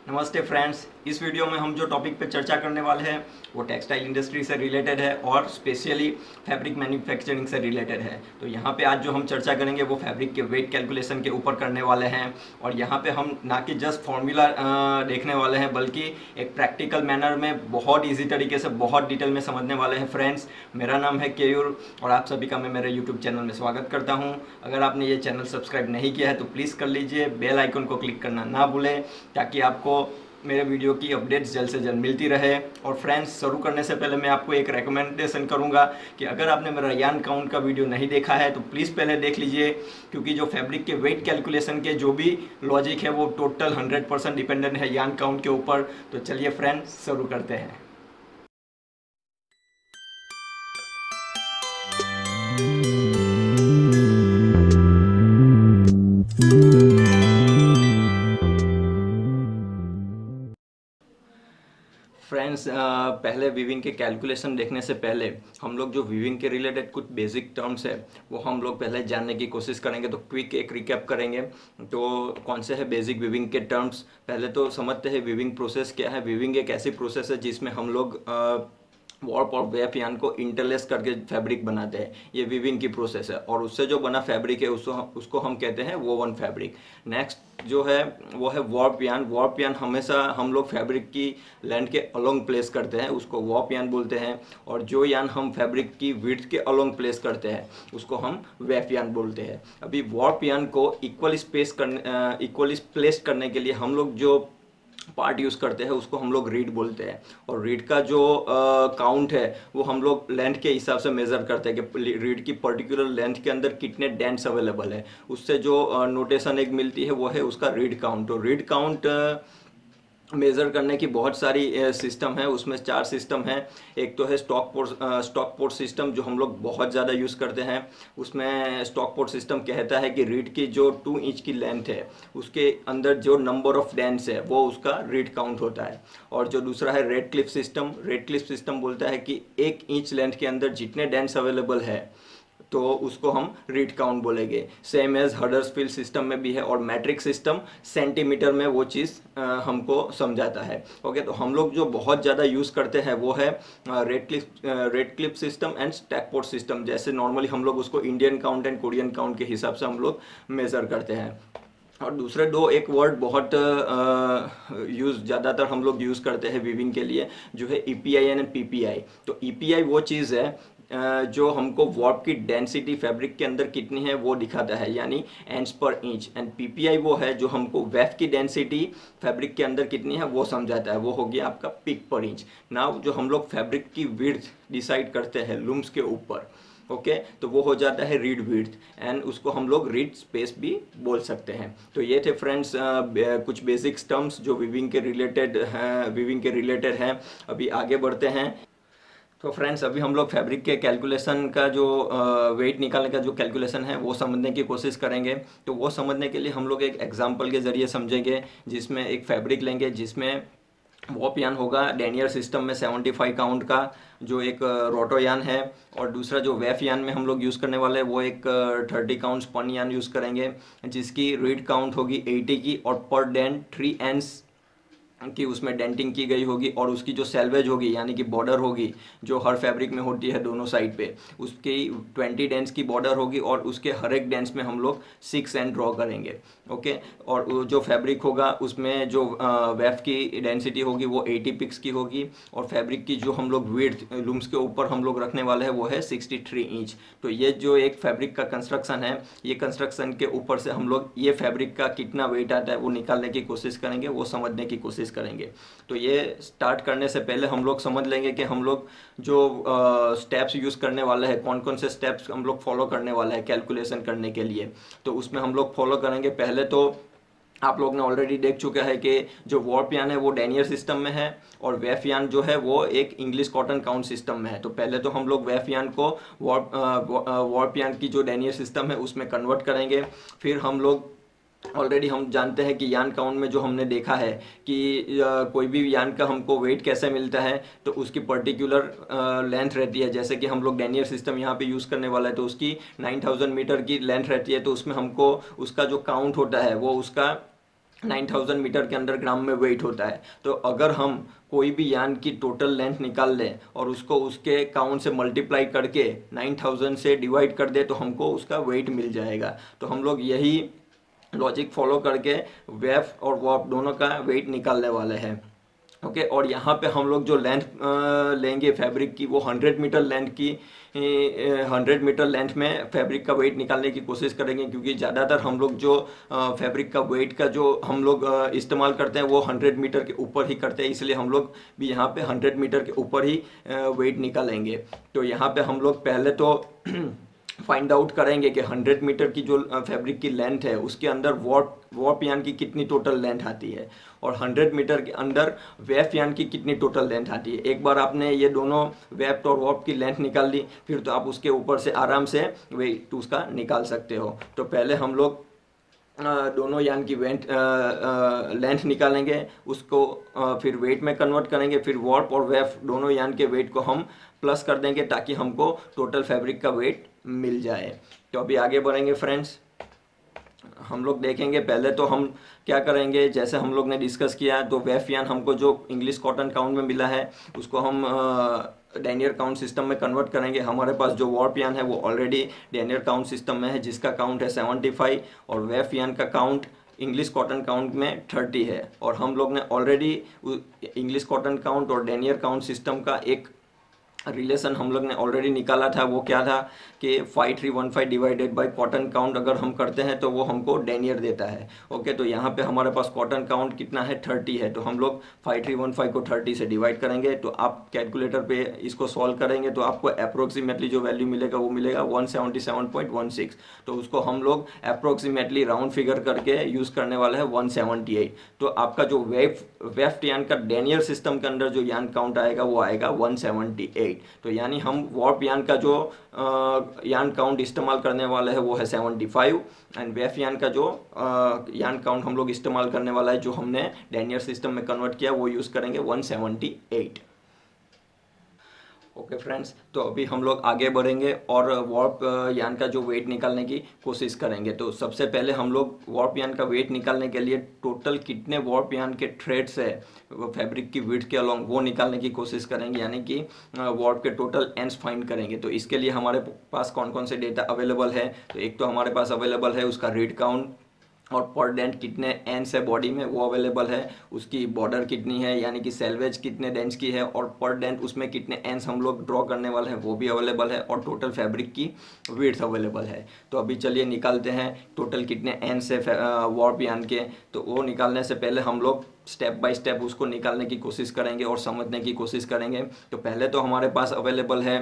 नमस्ते फ्रेंड्स। इस वीडियो में हम जो टॉपिक पे चर्चा करने वाले हैं वो टेक्सटाइल इंडस्ट्री से रिलेटेड है और स्पेशली फैब्रिक मैन्युफैक्चरिंग से रिलेटेड है। तो यहाँ पे आज जो हम चर्चा करेंगे वो फैब्रिक के वेट कैलकुलेशन के ऊपर करने वाले हैं और यहाँ पे हम ना कि जस्ट फॉर्मूला देखने वाले हैं बल्कि एक प्रैक्टिकल मैनर में बहुत ईजी तरीके से बहुत डिटेल में समझने वाले हैं। फ्रेंड्स, मेरा नाम है केयूर और आप सभी का मैं मेरे यूट्यूब चैनल में स्वागत करता हूँ। अगर आपने ये चैनल सब्सक्राइब नहीं किया है तो प्लीज़ कर लीजिए, बेल आइकन को क्लिक करना ना भूलें ताकि आपको मेरे वीडियो की अपडेट्स जल्द से जल्द मिलती रहे। और फ्रेंड्स, शुरू करने से पहले मैं आपको एक रिकमेंडेशन करूंगा कि अगर आपने मेरा यान काउंट का वीडियो नहीं देखा है तो प्लीज़ पहले देख लीजिए, क्योंकि जो फैब्रिक के वेट कैलकुलेशन के जो भी लॉजिक है वो टोटल 100% डिपेंडेंट है यान काउंट के ऊपर। तो चलिए फ्रेंड्स, शुरू करते हैं। फ्रेंड्स, पहले वीविंग के कैलकुलेशन देखने से पहले हम लोग जो वीविंग के रिलेटेड कुछ बेसिक टर्म्स है वो हम लोग पहले जानने की कोशिश करेंगे। तो क्विक एक रिकैप करेंगे। तो कौन से है बेसिक वीविंग के टर्म्स, पहले तो समझते हैं वीविंग प्रोसेस क्या है। वीविंग एक ऐसी प्रोसेस है जिसमें हम लोग वॉर्प और वेफ यान को इंटरलेस करके फैब्रिक बनाते हैं। ये वीविंग की प्रोसेस है और उससे जो बना फैब्रिक है उसको हम कहते हैं वोवन फैब्रिक। नेक्स्ट जो है वो है वॉर्प यान। वॉर्प यान हमेशा हम लोग फैब्रिक की लेंथ के अलोंग प्लेस करते हैं, उसको वॉर्प यान बोलते हैं। और जो यान हम फैब्रिक की विड्थ के अलोंग प्लेस करते हैं उसको हम वेफ यान बोलते हैं। अभी वॉर्प यान को इक्वली प्लेस करने के लिए हम लोग जो पार्ट यूज़ करते हैं उसको हम लोग रीड बोलते हैं। और रीड का जो काउंट है वो हम लोग लेंथ के हिसाब से मेज़र करते हैं कि रीड की पर्टिकुलर लेंथ के अंदर कितने डेंट्स अवेलेबल है। उससे जो नोटेशन एक मिलती है वो है उसका रीड काउंट। तो रीड काउंट मेज़र करने की बहुत सारी सिस्टम है, उसमें 4 सिस्टम हैं। एक तो है स्टॉक पोर्ट सिस्टम जो हम लोग बहुत ज़्यादा यूज़ करते हैं। उसमें स्टॉक पोर्ट सिस्टम कहता है कि रीड की जो 2 इंच की लेंथ है उसके अंदर जो नंबर ऑफ डेंट्स है वो उसका रीड काउंट होता है। और जो दूसरा है रेड क्लिफ सिस्टम बोलता है कि 1 इंच लेंथ के अंदर जितने डेंट्स अवेलेबल है तो उसको हम रीड काउंट बोलेंगे। सेम एज हडर्सफील्ड सिस्टम में भी है। और मैट्रिक सिस्टम सेंटीमीटर में वो चीज़ हमको समझाता है। ओके, तो हम लोग जो बहुत ज़्यादा यूज़ करते हैं वो है red clip system and stackport system. जैसे नॉर्मली हम लोग उसको Indian count and Korean count के हिसाब से हम लोग मेज़र करते हैं। और दूसरे दो एक वर्ड बहुत ज़्यादातर हम लोग यूज़ करते हैं वीविंग के लिए, जो है ईपीआई एंड पीपीआई। तो ईपीआई वो चीज़ है जो हमको वॉर्प की डेंसिटी फैब्रिक के अंदर कितनी है वो दिखाता है, यानी एंड्स पर इंच। एंड पीपीआई वो है जो हमको वेफ की डेंसिटी फैब्रिक के अंदर कितनी है वो समझाता है, वो हो गया आपका पिक पर इंच। नाउ जो हम लोग फैब्रिक की विड्थ डिसाइड करते हैं लूम्स के ऊपर, ओके, तो वो हो जाता है रीड विड्थ एंड उसको हम लोग रीड स्पेस भी बोल सकते हैं। तो ये थे फ्रेंड्स कुछ बेसिक टर्म्स जो वीविंग के रिलेटेड हैं। अभी आगे बढ़ते हैं। तो फ्रेंड्स, अभी हम लोग फैब्रिक के कैलकुलेशन का जो वेट निकालने का जो कैलकुलेशन है वो समझने की कोशिश करेंगे। तो वो समझने के लिए हम लोग एक एग्जांपल के ज़रिए समझेंगे, जिसमें एक फैब्रिक लेंगे जिसमें वॉप यान होगा डेनियर सिस्टम में 75 काउंट का, जो एक रोटो यान है। और दूसरा जो वेफ यान में हम लोग यूज़ करने वाले हैं वो एक 30 काउंट स्पन यान यूज़ करेंगे, जिसकी रीड काउंट होगी 80 की और पर डेंट 3 एंड्स कि उसमें डेंटिंग की गई होगी। और उसकी जो सेल्वेज होगी यानी कि बॉर्डर होगी जो हर फैब्रिक में होती है दोनों साइड पे, उसकी 20 डेंस की बॉर्डर होगी और उसके हर एक डेंस में हम लोग 6 एंड ड्रॉ करेंगे। ओके, और जो फैब्रिक होगा उसमें जो वेफ की डेंसिटी होगी वो 80 पिक्स की होगी। और फैब्रिक की जो हम लोग विड्थ लूम्स के ऊपर हम लोग रखने वाले हैं वो है 63 इंच। तो ये जो एक फैब्रिक का कंस्ट्रक्शन है, ये कंस्ट्रक्शन के ऊपर से हम लोग ये फैब्रिक का कितना वेट आता है वो निकालने की कोशिश करेंगे, वो समझने की कोशिश करेंगे। तो ये स्टार्ट करने से पहले हम लोग समझ लेंगे कि हम लोग जो स्टेप्स यूज़ करने वाले हैं, कौन कौन से स्टेप्स हम लोग फॉलो करने वाले हैं कैलकुलेशन करने के लिए। तो उसमें हम लोग फॉलो करेंगे, पहले तो आप लोग ने ऑलरेडी देख चुका है कि जो वॉर्प यान है वो डेनियर सिस्टम में है और वेफ यान जो है वो एक इंग्लिश कॉटन काउंट सिस्टम में है। तो पहले तो हम लोग वेफ यान को वॉर्प यान की जो डेनियर सिस्टम है उसमें कन्वर्ट करेंगे। फिर हम लोग ऑलरेडी हम जानते हैं कि यान काउंट में जो हमने देखा है कि कोई भी यान का हमको वेट कैसे मिलता है, तो उसकी पर्टिकुलर लेंथ रहती है। जैसे कि हम लोग डेनियर सिस्टम यहाँ पे यूज़ करने वाला है तो उसकी 9000 मीटर की लेंथ रहती है। तो उसमें हमको उसका जो काउंट होता है वो उसका 9000 मीटर के अंडर ग्राम में वेट होता है। तो अगर हम कोई भी यान की टोटल लेंथ निकाल लें और उसको उसके काउंट से मल्टीप्लाई करके 9000 से डिवाइड कर दे तो हमको उसका वेट मिल जाएगा। तो हम लोग यही लॉजिक फॉलो करके वेफ और वॉर्प दोनों का वेट निकालने वाले हैं। ओके और यहाँ पे हम लोग जो लेंथ लेंगे फैब्रिक की वो 100 मीटर लेंथ की 100 मीटर लेंथ में फैब्रिक का वेट निकालने की कोशिश करेंगे, क्योंकि ज़्यादातर हम लोग जो फैब्रिक का वेट का जो हम लोग इस्तेमाल करते हैं वो 100 मीटर के ऊपर ही करते हैं, इसलिए हम लोग भी यहाँ पे 100 मीटर के ऊपर ही वेट निकालेंगे। तो यहाँ पे हम लोग पहले तो फाइंड आउट करेंगे कि 100 मीटर की जो फैब्रिक की लेंथ है उसके अंदर वॉर्प यान की कितनी टोटल लेंथ आती है और 100 मीटर के अंदर वेफ यान की कितनी टोटल लेंथ आती है। एक बार आपने ये दोनों वेफ और वॉर्प की लेंथ निकाल ली, फिर तो आप उसके ऊपर से आराम से वेट उसका निकाल सकते हो। तो पहले हम लोग दोनों यान की लेंथ निकालेंगे, उसको फिर वेट में कन्वर्ट करेंगे, फिर वॉर्प और वेफ दोनों यान के वेट को हम प्लस कर देंगे ताकि हमको टोटल फैब्रिक का वेट मिल जाए। तो अभी आगे बढ़ेंगे फ्रेंड्स, हम लोग देखेंगे पहले तो हम क्या करेंगे, जैसे हम लोग ने डिस्कस किया तो वेफ यान हमको जो इंग्लिश कॉटन काउंट में मिला है उसको हम डेनियर काउंट सिस्टम में कन्वर्ट करेंगे। हमारे पास जो वॉर्प यान है वो ऑलरेडी डेनियर काउंट सिस्टम में है जिसका काउंट है 75 और वेफ यान का काउंट इंग्लिश कॉटन काउंट में 30 है। और हम लोग ने ऑलरेडी इंग्लिश कॉटन काउंट और डेनियर काउंट सिस्टम का एक रिलेशन हम लोग ने ऑलरेडी निकाला था। वो क्या था कि 5315 डिवाइडेड बाय कॉटन काउंट अगर हम करते हैं तो वो हमको डेनियर देता है। ओके तो यहाँ पे हमारे पास कॉटन काउंट कितना है 30 है, तो हम लोग 5315 को 30 से डिवाइड करेंगे। तो आप कैलकुलेटर पे इसको सॉल्व करेंगे तो आपको अप्रोक्सीमेटली जो वैल्यू मिलेगा वो मिलेगा 177.16। तो उसको हम लोग अप्रोक्सीमेटली राउंड फिगर करके यूज़ करने वाला है 178। तो आपका जो वेफ्ट यान का डेनियर सिस्टम के अंदर जो यान काउंट आएगा वो आएगा 178। तो यानी हम वॉर्प यान का जो यान काउंट इस्तेमाल करने वाले हैं वो है 75 एंड वेफ यान का जो यान काउंट हम लोग इस्तेमाल करने वाला है जो हमने डेनियर सिस्टम में कन्वर्ट किया वो यूज़ करेंगे 178। ओके फ्रेंड्स, तो अभी हम लोग आगे बढ़ेंगे और वॉर्प यान का जो वेट निकालने की कोशिश करेंगे। तो सबसे पहले हम लोग वॉर्प यान का वेट निकालने के लिए टोटल कितने वॉर्प यान के थ्रेड्स है फैब्रिक की विड्थ के अलोंग वो निकालने की कोशिश करेंगे, यानी कि वॉर्प के टोटल एंड्स फाइंड करेंगे। तो इसके लिए हमारे पास कौन कौन से डेटा अवेलेबल है, तो एक तो हमारे पास अवेलेबल है उसका रीड काउंट और पर डेंट कितने एंड्स है बॉडी में वो अवेलेबल है, उसकी बॉर्डर कितनी है यानी कि सेल्वेज कितने डेंट्स की है और पर डेंट उसमें कितने एंड्स हम लोग ड्रॉ करने वाले हैं वो भी अवेलेबल है और टोटल फैब्रिक की विड्थ अवेलेबल है। तो अभी चलिए निकालते हैं टोटल कितने एंड्स है वॉर्प यान के। तो वो निकालने से पहले हम लोग स्टेप बाय स्टेप उसको निकालने की कोशिश करेंगे और समझने की कोशिश करेंगे। तो पहले तो हमारे पास अवेलेबल है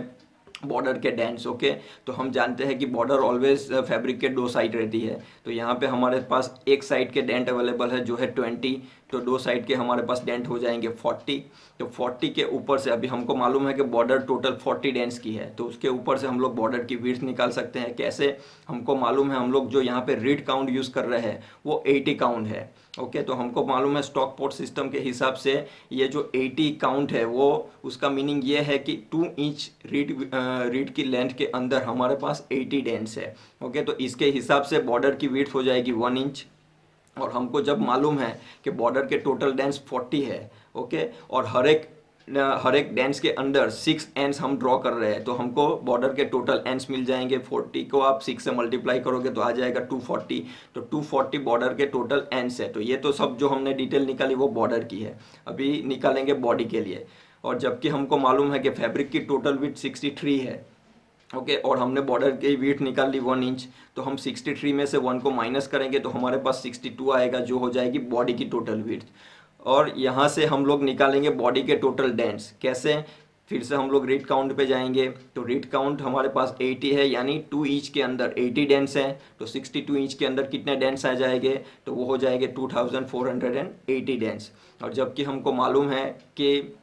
बॉर्डर के डेंट्स। ओके तो हम जानते हैं कि बॉर्डर ऑलवेज फैब्रिक के दो साइड रहती है। तो यहाँ पे हमारे पास एक साइड के डेंट अवेलेबल है जो है 20, तो दो साइड के हमारे पास डेंट हो जाएंगे 40। तो 40 के ऊपर से अभी हमको मालूम है कि बॉर्डर टोटल 40 डेंट्स की है, तो उसके ऊपर से हम लोग बॉर्डर की विड्थ निकाल सकते हैं। कैसे हमको मालूम है, हम लोग जो यहाँ पे रीड काउंट यूज़ कर रहे हैं वो 80 काउंट है। ओके तो हमको मालूम है स्टॉक पोर्ट सिस्टम के हिसाब से ये जो 80 काउंट है वो उसका मीनिंग ये है कि 2 इंच रीड की लेंथ के अंदर हमारे पास 80 डेंट्स है। ओके तो इसके हिसाब से बॉर्डर की विड्थ हो जाएगी 1 इंच। और हमको जब मालूम है कि बॉर्डर के टोटल डेंस 40 है, ओके और हर एक डेंस के अंदर 6 एंड्स हम ड्रॉ कर रहे हैं, तो हमको बॉर्डर के टोटल एंड्स मिल जाएंगे। 40 को आप 6 से मल्टीप्लाई करोगे तो आ जाएगा 240। तो 240 बॉर्डर के टोटल एंड्स है। तो ये तो सब जो हमने डिटेल निकाली वो बॉर्डर की है। अभी निकालेंगे बॉडी के लिए, और जबकि हमको मालूम है कि फैब्रिक की टोटल विड्थ 63 है। ओके और हमने बॉर्डर की विड्थ निकाल ली 1 इंच, तो हम 63 में से 1 को माइनस करेंगे तो हमारे पास 62 आएगा जो हो जाएगी बॉडी की टोटल विड्थ। और यहाँ से हम लोग निकालेंगे बॉडी के टोटल डेंट्स। कैसे, फिर से हम लोग रीड काउंट पे जाएंगे। तो रीड काउंट हमारे पास 80 है, यानी 2 इंच के अंदर 80 डेंट्स हैं। तो 62 इंच के अंदर कितने डेंट्स आ जाएंगे, तो वो हो जाएंगे 2480 डेंट्स। और जबकि हमको मालूम है कि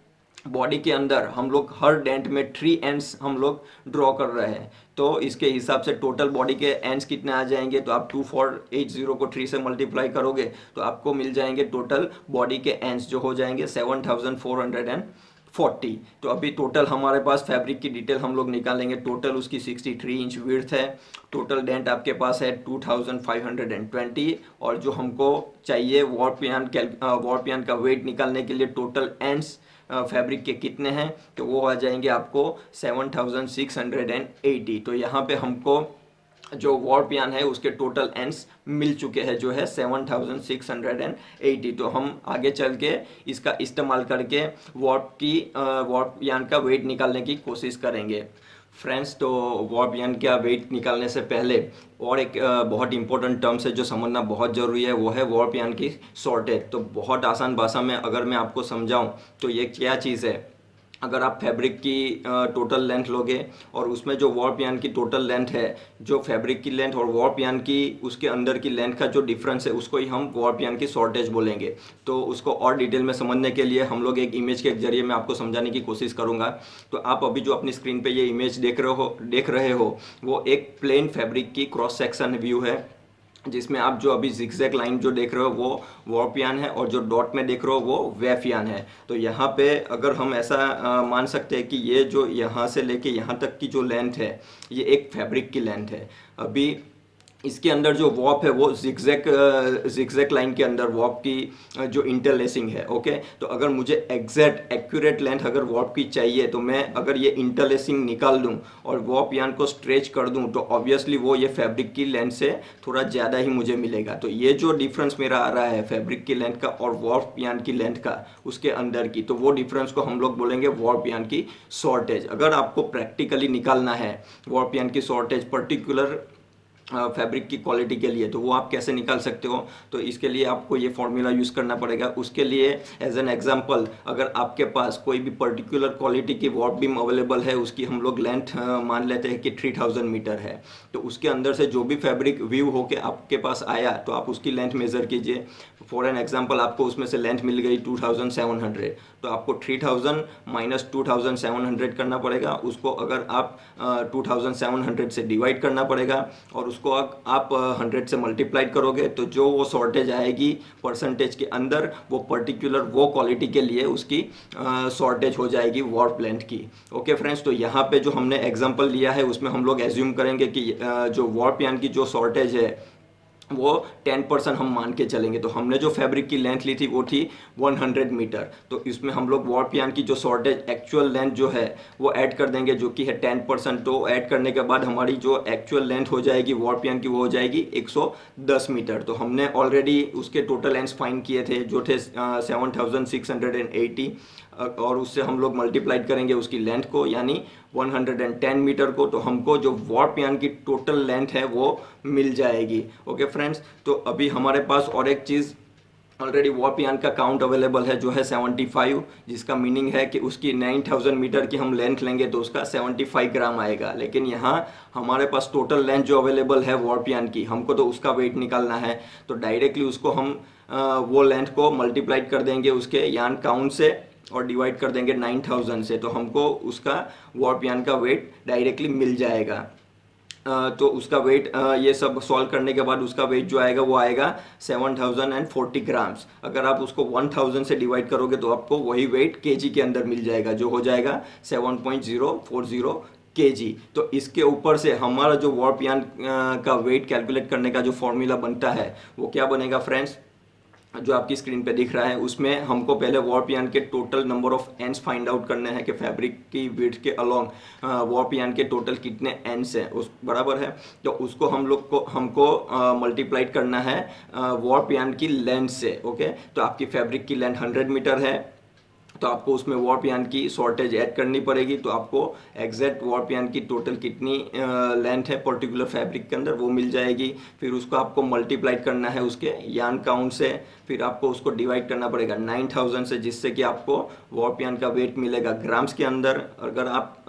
बॉडी के अंदर हम लोग हर डेंट में 3 एंड्स हम लोग ड्रॉ कर रहे हैं, तो इसके हिसाब से टोटल बॉडी के एंड्स कितने आ जाएंगे, तो आप 2480 को 3 से मल्टीप्लाई करोगे तो आपको मिल जाएंगे टोटल बॉडी के एंड्स जो हो जाएंगे 7440 40। तो अभी टोटल हमारे पास फैब्रिक की डिटेल हम लोग निकालेंगे। टोटल उसकी 63 इंच विड्थ है। टोटल डेंट आपके पास है 2520, और जो हमको चाहिए वॉर्पियान का वेट निकालने के लिए टोटल एंड्स फैब्रिक के कितने हैं, तो वो आ जाएंगे आपको 7680। तो यहाँ पे हमको जो वॉर्पियान है उसके टोटल एंड्स मिल चुके हैं, जो है 7680। तो हम आगे चल के इसका इस्तेमाल करके वॉर्पियान का वेट निकालने की कोशिश करेंगे फ्रेंड्स। तो वॉर्पियान का वेट निकालने से पहले और एक बहुत इंपॉर्टेंट टर्म्स है जो समझना बहुत ज़रूरी है, वो है वॉर्पियान की शॉर्टेज। तो बहुत आसान भाषा में अगर मैं आपको समझाऊं तो ये क्या चीज़ है। अगर आप फैब्रिक की टोटल लेंथ लोगे और उसमें जो वॉर्पियान की टोटल लेंथ है, जो फैब्रिक की लेंथ और वॉर्पियान की उसके अंदर की लेंथ का जो डिफरेंस है, उसको ही हम वॉर्पियान की शॉर्टेज बोलेंगे। तो उसको और डिटेल में समझने के लिए हम लोग एक इमेज के जरिए मैं आपको समझाने की कोशिश करूंगा। तो आप अभी जो अपनी स्क्रीन पे ये इमेज देख रहे हो वो एक प्लेन फैब्रिक की क्रॉस सेक्शन व्यू है, जिसमें आप जो अभी जिगजैग लाइन जो देख रहे हो वो वॉर्पियान है और जो डॉट में देख रहे हो वो वेफियान है। तो यहाँ पे अगर हम ऐसा मान सकते हैं कि ये जो यहाँ से लेके यहाँ तक की जो लेंथ है ये एक फैब्रिक की लेंथ है। अभी इसके अंदर जो वॉप है वो जिगजैग लाइन के अंदर वॉप की जो इंटरलेसिंग है। ओके, तो अगर मुझे एग्जैक्ट एक्यूरेट लेंथ अगर वॉप की चाहिए तो मैं अगर ये इंटरलेसिंग निकाल दूं और वॉप यान को स्ट्रेच कर दूं तो ऑब्वियसली वो ये फैब्रिक की लेंथ से थोड़ा ज़्यादा ही मुझे मिलेगा। तो ये जो डिफरेंस मेरा आ रहा है फैब्रिक की लेंथ का और वॉप यान की लेंथ का उसके अंदर की, तो वो डिफरेंस को हम लोग बोलेंगे वॉप यान की शॉर्टेज। अगर आपको प्रैक्टिकली निकालना है वॉप यान की शॉर्टेज पर्टिकुलर फैब्रिक की क्वालिटी के लिए, तो वो आप कैसे निकाल सकते हो। तो इसके लिए आपको ये फॉर्मूला यूज़ करना पड़ेगा। उसके लिए एज एन एग्जांपल अगर आपके पास कोई भी पर्टिकुलर क्वालिटी की वॉट बीम अवेलेबल है, उसकी हम लोग लेंथ मान लेते हैं कि 3000 मीटर है, तो उसके अंदर से जो भी फैब्रिक व्यू होके आपके पास आया तो आप उसकी लेंथ मेज़र कीजिए। फॉर एन एग्जाम्पल आपको उसमें से लेंथ मिल गई 2700, तो आपको 3000 माइनस 2700 करना पड़ेगा। उसको अगर आप 2700 से डिवाइड करना पड़ेगा और उसको आप 100 से मल्टीप्लाइड करोगे तो जो वो शॉर्टेज आएगी परसेंटेज के अंदर, वो पर्टिकुलर वो क्वालिटी के लिए उसकी शॉर्टेज हो जाएगी वॉर्प लेंथ की। ओके फ्रेंड्स, तो यहाँ पे जो हमने एग्जांपल लिया है उसमें हम लोग एज्यूम करेंगे कि जो वॉर्प यान की जो शॉर्टेज है वो 10% हम मान के चलेंगे। तो हमने जो फैब्रिक की लेंथ ली थी वो थी 100 मीटर, तो इसमें हम लोग वॉर्पियान की जो शॉर्टेज एक्चुअल लेंथ जो है वो ऐड कर देंगे, जो कि है 10%। तो ऐड करने के बाद हमारी जो एक्चुअल लेंथ हो जाएगी वॉर्पियान की वो हो जाएगी 110 मीटर। तो हमने ऑलरेडी उसके टोटल लेंथ फाइंड किए थे जो थे 7680, और उससे हम लोग मल्टीप्लाइड करेंगे उसकी लेंथ को यानी 110 मीटर को, तो हमको जो वॉर्पियान की टोटल लेंथ है वो मिल जाएगी। ओके फ्रेंड्स, तो अभी हमारे पास और एक चीज़ ऑलरेडी वॉर्पियान का काउंट अवेलेबल है जो है 75, जिसका मीनिंग है कि उसकी 9000 मीटर की हम लेंथ लेंगे तो उसका 75 ग्राम आएगा। लेकिन यहाँ हमारे पास टोटल लेंथ जो अवेलेबल है वॉर्पियान की, हमको तो उसका वेट निकालना है, तो डायरेक्टली उसको हम वो लेंथ को मल्टीप्लाइड कर देंगे उसके यान काउंट से और डिवाइड कर देंगे 9000 से, तो हमको उसका वॉर्पियान का वेट डायरेक्टली मिल जाएगा। तो उसका वेट ये सब सॉल्व करने के बाद उसका वेट जो आएगा वो आएगा 7040 ग्राम्स। अगर आप उसको 1000 से डिवाइड करोगे तो आपको वही वेट केजी के अंदर मिल जाएगा, जो हो जाएगा 7.040 केजी। तो इसके ऊपर से हमारा जो वॉर्पियान का वेट कैलकुलेट करने का जो फॉर्मूला बनता है वो क्या बनेगा फ्रेंड्स, जो आपकी स्क्रीन पे दिख रहा है उसमें हमको पहले वॉर्पियान के total number of ends find out करने हैं कि फैब्रिक की विड्थ के अलोंग वॉर्पियान के टोटल कितने एंड्स हैं उस बराबर है। तो उसको हमको मल्टीप्लाइड करना है वॉर्पियान की लेंथ से। ओके, तो आपकी फैब्रिक की लेंथ 100 मीटर है, तो आपको उसमें वॉर्पियान की शॉर्टेज ऐड करनी पड़ेगी। तो आपको एग्जैक्ट वॉर्पियान की टोटल कितनी लेंथ है पर्टिकुलर फैब्रिक के अंदर वो मिल जाएगी। फिर उसको आपको मल्टीप्लाइड करना है उसके यान काउंट से, फिर आपको उसको डिवाइड करना पड़ेगा 9000 से, जिससे कि आपको वॉर्पियान का वेट मिलेगा ग्राम्स के अंदर। अगर आप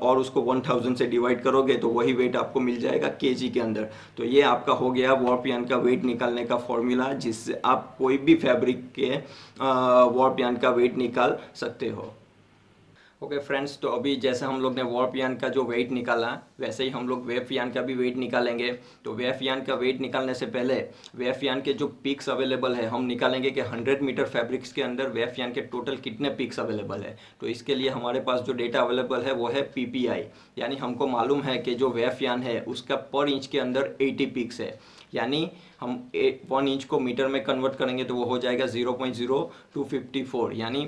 और उसको 1000 से डिवाइड करोगे तो वही वेट आपको मिल जाएगा केजी के अंदर। तो ये आपका हो गया वॉर्पियान का वेट निकालने का फॉर्मूला, जिससे आप कोई भी फैब्रिक के वॉर्पियान का वेट निकाल सकते हो। ओके फ्रेंड्स, तो अभी जैसे हम लोग ने वार्प यान का जो वेट निकाला, वैसे ही हम लोग वेफ यान का भी वेट निकालेंगे। तो वेफ यान का वेट निकालने से पहले वेफ यान के जो पिक्स अवेलेबल है हम निकालेंगे कि 100 मीटर फैब्रिक्स के अंदर वेफ यान के टोटल कितने पिक्स अवेलेबल है। तो इसके लिए हमारे पास जो डेटा अवेलेबल है वो है पीपीआई, यानी हमको मालूम है कि जो वेफ यान है उसका पर इंच के अंदर 80 पिक्स है। यानी हम 1 इंच को मीटर में कन्वर्ट करेंगे तो वो हो जाएगा 0.0254, यानी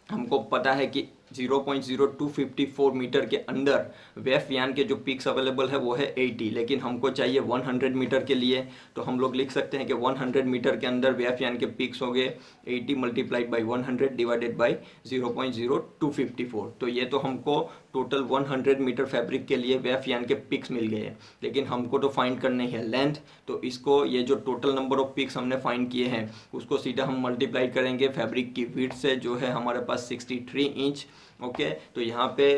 हमको पता है कि 0.0254 मीटर के अंदर वेफ यान के जो पिक्स अवेलेबल है वो है 80, लेकिन हमको चाहिए 100 मीटर के लिए। तो हम लोग लिख सकते हैं कि 100 मीटर के अंदर वेफ यान के पिक्स हो गए 80 मल्टीप्लाइड बाई 100 डिवाइडेड बाई 0.0254। तो ये तो हमको टोटल 100 मीटर फैब्रिक के लिए वेफ यान के पिक्स मिल गए, लेकिन हमको तो फाइंड करनी है लेंथ। तो इसको, ये जो टोटल नंबर ऑफ पिक्स हमने फाइंड किए हैं उसको सीधा हम मल्टीप्लाई करेंगे फैब्रिक की विड्थ से, जो है हमारे पास 63 इंच। ओके, तो यहाँ पे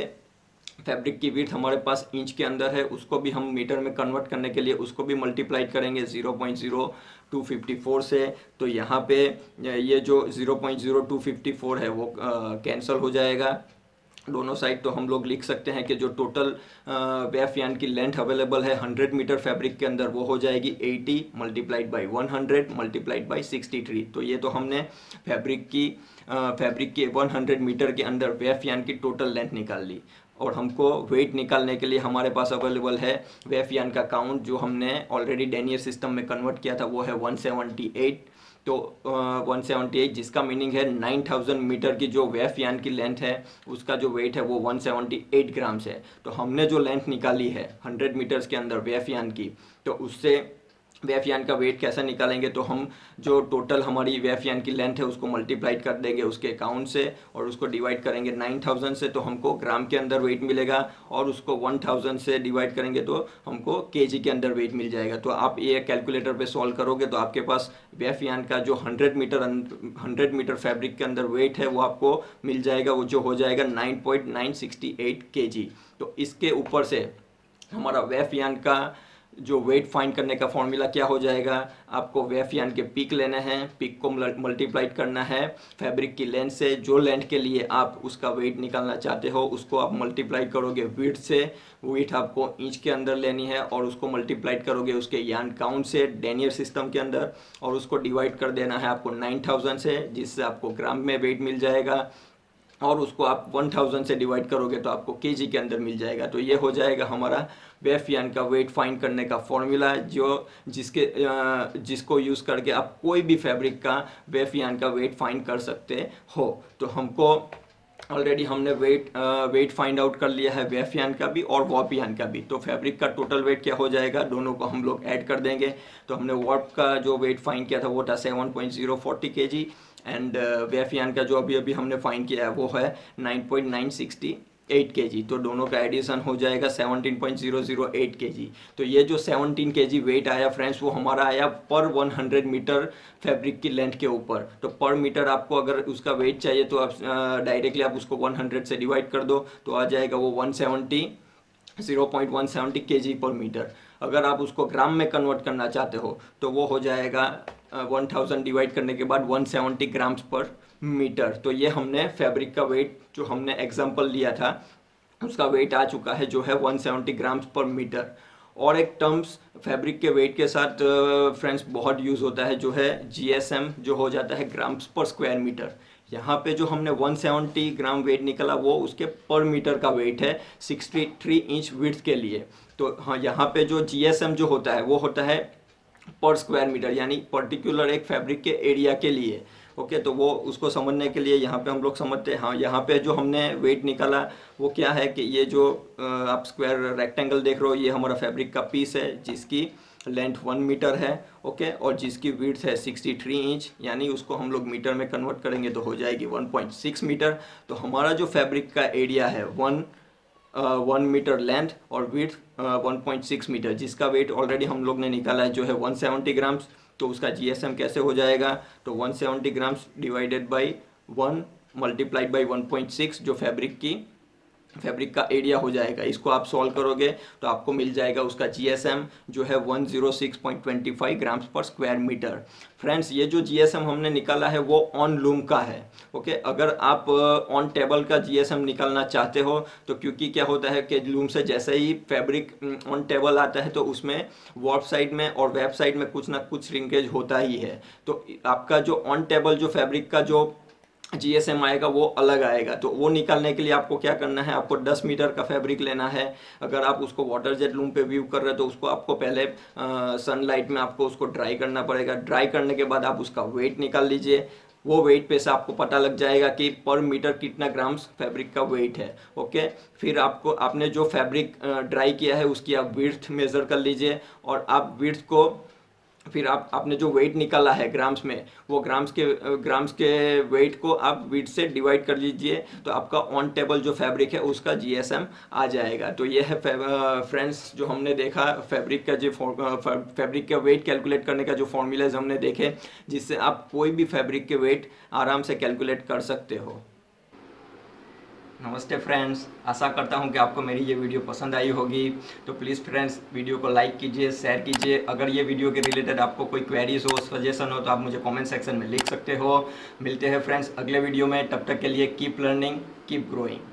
फैब्रिक की विड्थ हमारे पास इंच के अंदर है, उसको भी हम मीटर में कन्वर्ट करने के लिए उसको भी मल्टीप्लाई करेंगे 0.0254 से। तो यहाँ पे ये जो 0.0254 है वो कैंसिल हो जाएगा दोनों साइड। तो हम लोग लिख सकते हैं कि जो टोटल वेफ यान की लेंथ अवेलेबल है 100 मीटर फैब्रिक के अंदर वो हो जाएगी 80 मल्टीप्लाइड बाई 100 मल्टीप्लाइड बाई 63। तो ये तो हमने फैब्रिक की 100 मीटर के अंदर वेफ यान की टोटल लेंथ निकाल ली। और हमको वेट निकालने के लिए हमारे पास अवेलेबल है वेफ यान का काउंट, जो हमने ऑलरेडी डेनियर सिस्टम में कन्वर्ट किया था, वो है 178। तो 178 जिसका मीनिंग है 9000 मीटर की जो वेफ यान की लेंथ है उसका जो वेट है वो 178 ग्राम्स है। तो हमने जो लेंथ निकाली है 100 मीटर्स के अंदर वेफ यान की, तो उससे वेफ यान का वेट कैसे निकालेंगे, तो हम जो टोटल हमारी वेफ यान की लेंथ है उसको मल्टीप्लाई कर देंगे उसके काउंट से और उसको डिवाइड करेंगे 9000 से, तो हमको ग्राम के अंदर वेट मिलेगा। और उसको 1000 से डिवाइड करेंगे तो हमको केजी के अंदर वेट मिल जाएगा। तो आप ये कैलकुलेटर पे सॉल्व करोगे तो आपके पास वेफ यान का जो 100 मीटर फैब्रिक के अंदर वेट है वो आपको मिल जाएगा, वो जो हो जाएगा 9.968 केजी। तो इसके ऊपर से हमारा वेफ यान का जो वेट फाइंड करने का फॉर्मूला क्या हो जाएगा, आपको वेफ यान के पिक लेने हैं, पिक को मल्टीप्लाई करना है फैब्रिक की लेंथ से। जो लेंथ के लिए आप उसका वेट निकालना चाहते हो उसको आप मल्टीप्लाई करोगे विड्थ से, विड्थ आपको इंच के अंदर लेनी है, और उसको मल्टीप्लाई करोगे उसके यान काउंट से डेनियर सिस्टम के अंदर, और उसको डिवाइड कर देना है आपको 9000 से, जिससे आपको ग्राम में वेट मिल जाएगा। और उसको आप 1000 से डिवाइड करोगे तो आपको केजी के अंदर मिल जाएगा। तो ये हो जाएगा हमारा वेफ यान का वेट फाइंड करने का फॉर्मूला, जिसको यूज़ करके आप कोई भी फैब्रिक का वेफ यान का वेट फाइंड कर सकते हो। तो हमको ऑलरेडी हमने वेट फाइंड आउट कर लिया है वेफ यान का भी और वार्प यान का भी। तो फैब्रिक का टोटल वेट क्या हो जाएगा, दोनों को हम लोग ऐड कर देंगे। तो हमने वार्प का जो वेट फाइंड किया था वो था 7.040 केजी, एंड वेफ यान का जो अभी हमने फाइंड किया है वो है 9.968 केजी। तो दोनों का एडिशन हो जाएगा 17.008 केजी। तो ये जो 17 केजी वेट आया फ्रेंड्स वो हमारा आया पर 100 मीटर फैब्रिक की लेंथ के ऊपर। तो पर मीटर आपको अगर उसका वेट चाहिए तो आप डायरेक्टली आप उसको 100 से डिवाइड कर दो तो आ जाएगा वो 0.170 केजी पर मीटर। अगर आप उसको ग्राम में कन्वर्ट करना चाहते हो तो वो हो जाएगा 1000 डिवाइड करने के बाद 170 ग्राम्स पर मीटर। तो ये हमने फैब्रिक का वेट जो हमने एग्जांपल लिया था उसका वेट आ चुका है जो है 170 ग्राम्स पर मीटर। और एक टर्म्स फैब्रिक के वेट के साथ फ्रेंड्स बहुत यूज़ होता है जो है GSM, जो हो जाता है ग्राम्स पर स्क्वायर मीटर। यहाँ पे जो हमने 170 ग्राम वेट निकला वो उसके पर मीटर का वेट है 63 इंच विड्थ के लिए। तो हाँ, यहाँ पे जो GSM जो होता है वो होता है पर स्क्वायर मीटर, यानी पर्टिकुलर एक फैब्रिक के एरिया के लिए। ओके, तो वो उसको समझने के लिए यहाँ पे हम लोग समझते हैं। हाँ, यहाँ पे जो हमने वेट निकाला वो क्या है कि ये जो आप स्क्वायर रेक्टेंगल देख रहे हो ये हमारा फैब्रिक का पीस है जिसकी लेंथ 1 मीटर है। ओके, और जिसकी विड्थ है 63 इंच, यानी उसको हम लोग मीटर में कन्वर्ट करेंगे तो हो जाएगी 1.6 मीटर। तो हमारा जो फैब्रिक का एरिया है 1 मीटर लेंथ और विड्थ 1.6 मीटर, जिसका वेट ऑलरेडी हम लोग ने निकाला है जो है 170 ग्राम्स। तो उसका GSM कैसे हो जाएगा, तो 170 grams divided by 1 multiplied by 1.6 जो फैब्रिक की फैब्रिक का एरिया हो जाएगा। इसको आप सॉल्व करोगे तो आपको मिल जाएगा उसका जीएसएम जो है 106.25 ग्राम्स पर स्क्वायर मीटर। फ्रेंड्स, ये जो जीएसएम हमने निकाला है वो ऑन लूम का है। ओके, अगर आप ऑन टेबल का जीएसएम निकालना चाहते हो तो क्योंकि क्या होता है कि लूम से जैसे ही फैब्रिक ऑन टेबल आता है तो उसमें वॉर्प साइड में और वेब साइड में कुछ ना कुछ श्रिंकेज होता ही है। तो आपका जो ऑन टेबल जो फैब्रिक का जो जीएसएम आएगा वो अलग आएगा। तो वो निकालने के लिए आपको क्या करना है, आपको 10 मीटर का फैब्रिक लेना है। अगर आप उसको वाटर जेट लूम पे व्यू कर रहे हो तो उसको आपको पहले सनलाइट में आपको उसको ड्राई करना पड़ेगा। ड्राई करने के बाद आप उसका वेट निकाल लीजिए। वो वेट पे से आपको पता लग जाएगा कि पर मीटर कितना ग्राम्स फैब्रिक का वेट है। ओके, फिर आपने जो फैब्रिक ड्राई किया है उसकी आप विड्थ मेज़र कर लीजिए और आप विड्थ को फिर आपने जो वेट निकाला है ग्राम्स में, वो ग्राम्स के वेट को आप विड्थ से डिवाइड कर लीजिए तो आपका ऑन टेबल जो फैब्रिक है उसका जीएसएम आ जाएगा। तो ये है फ्रेंड्स जो हमने देखा फैब्रिक का जो फैब्रिक का वेट कैलकुलेट करने का जो फॉर्मूलाज हमने देखे, जिससे आप कोई भी फैब्रिक के वेट आराम से कैलकुलेट कर सकते हो। नमस्ते फ्रेंड्स, आशा करता हूं कि आपको मेरी ये वीडियो पसंद आई होगी। तो प्लीज़ फ्रेंड्स वीडियो को लाइक कीजिए, शेयर कीजिए। अगर ये वीडियो के रिलेटेड आपको कोई क्वेरीज हो, सजेशन हो तो आप मुझे कमेंट सेक्शन में लिख सकते हो। मिलते हैं फ्रेंड्स अगले वीडियो में, तब तक के लिए कीप लर्निंग, कीप ग्रोइंग।